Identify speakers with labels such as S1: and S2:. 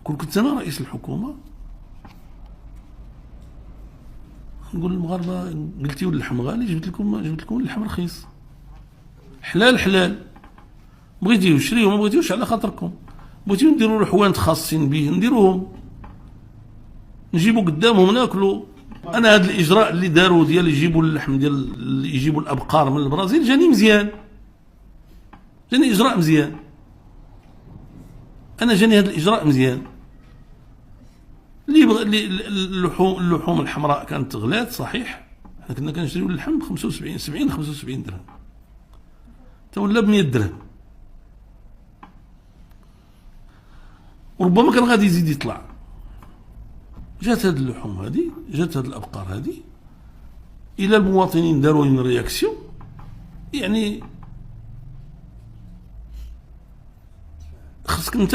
S1: كنت انا رئيس الحكومه نقول للمغاربه قلتيو اللحم غالي، جبت لكم اللحم رخيص، حلال حلال، بغيتيو شريو ما بغيتيوش على خاطركم، بغيتيو نديروا له حوانت خاصين به نديروهم، نجيبوا قدامهم ناكلوا. انا هذا الاجراء اللي داروا ديال يجيبوا اللحم ديال يجيبوا الابقار من البرازيل جاني مزيان، جاني اجراء مزيان، انا جاني هذا الاجراء مزيان. اللحوم الحمراء كانت غلات صحيح، حنا كنا كنشريو اللحم ب 75 70 75 درهم، تا ولا ب 100 درهم، وربما كان غادي يزيد يطلع. جات هاد اللحوم هادي، جات هاد الابقار هادي الى المواطنين داروا اون رياكسيون، يعني خصك انت